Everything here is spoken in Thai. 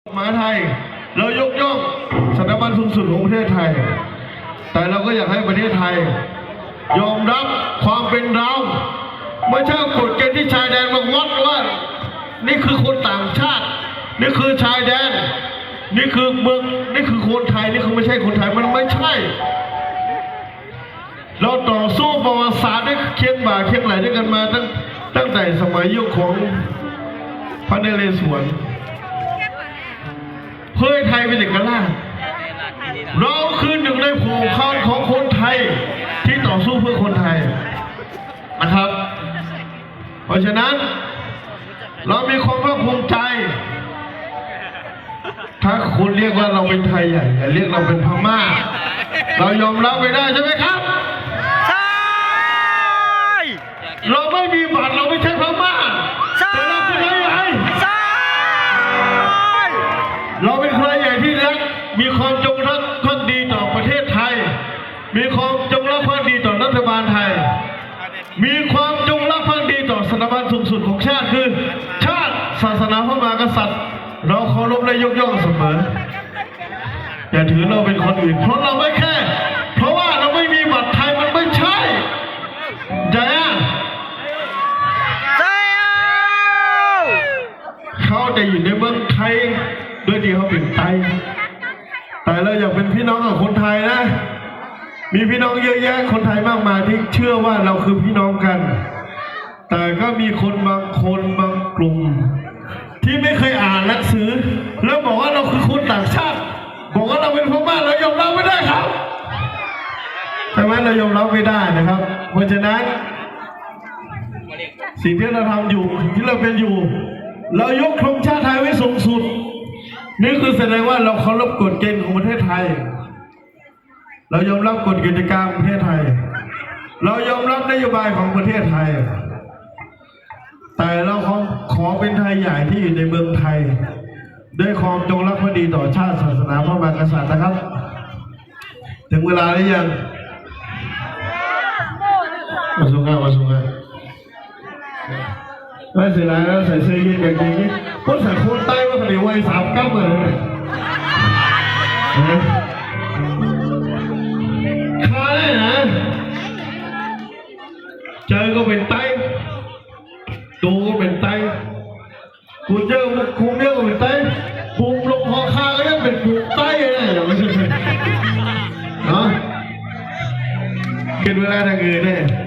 มหาไทยเรายกย่องสถาบันสูงสุดของประเทศไทยแต่เราก็อยากให้ประเทศไทยยอมรับความเป็นเราไม่ใช่กฎเกณฑ์ที่ชายแดนมาวัดว่านี่คือคนต่างชาตินี่คือชายแดนนี่คือเมืองนี่คือคนไทยนี่คือไม่ใช่คนไทยมันไม่ใช่เราต่อสู้ประวัติศาสตร์ได้เคียงบ่าเคียงไหลด้วยกันมาตั้งแต่สมัยยุคของพระนเรศวรเพื่อให้ไทยเป็นเอกราชเราคือหนึ่งในผู้ค้านของคนไทยที่ต่อสู้เพื่อคนไทยนะครับเพราะฉะนั้นเรามีความภาคภูมิใจถ้าคุณเรียกว่าเราเป็นไทยใหญ่อย่าเรียกเราเป็นพม่าเรายอมรับไม่ได้ใช่ไหมครับใช่เราไม่มีบัตรเราไม่ใช่พม่าแต่เราเป็นไทยใหญ่ใช่เราเป็นใครใหญ่ที่รักมีความจงรักภักดีต่อประเทศไทยมีความจงรักภักดีต่อรัฐบาลไทยมีความจงรักภักดีต่อสถาบันสูงสุดของชาติคือชาติศาสนาพระมหากษัตริย์เราเคารพและยกย่องเสมออย่าถือเราเป็นคนอื่นเพราะเราไม่แค่เพราะว่าเราไม่มีบัตรไทยมันไม่ใช่ใจอ่ะเขาจะอยู่ในเมืองไทยโดยที่เขาเป็นไทยแต่เราอยากเป็นพี่น้องกับคนไทยนะมีพี่น้องเยอะแยะคนไทยมากมายที่เชื่อว่าเราคือพี่น้องกันแต่ก็มีคนบางคนบางกลุ่มที่ไม่เคยอ่านหนังสือแล้วบอกว่าเราคือคนต่างชาติบอกว่าเราเป็นพม่าเรายอมรับไม่ได้ครับใช่ไหมเรายอมรับไม่ได้นะครับเพราะฉะนั้นสิ่งที่เราทำอยู่ที่เราเป็นอยู่เรายกธงชาติไทยไว้สูงสุดนี่คือแสดงว่าเราเคารพกฎเกณฑ์ของประเทศไทยเรายอมรับกฎกติกาของประเทศไทยเรายอมรับนโยบายของประเทศไทยแต่เราขอเป็นไทยใหญ่ที่อยู่ในเมืองไทยด้วยความจงรักภักดีต่อชาติศาสนาพระมหากษัตริย์นะครับถึงเวลาหรือยังมาส่งกันไม่เสียดายแล้วใส่เสื้อยืดแบบนี้คนใส่โค้ทใต้ว่าขนาดวัย39เลยข้าได้นะเจอก็เป็นไตดูก็เป็นไตกูเจอคุมเยอะก็เป็นไตปุ่มลงคอข้าก็ยังเป็นปุ่มไตเลยอย่างไม่ใช่เนาะเกินเวลาทางอื่นเนี่ย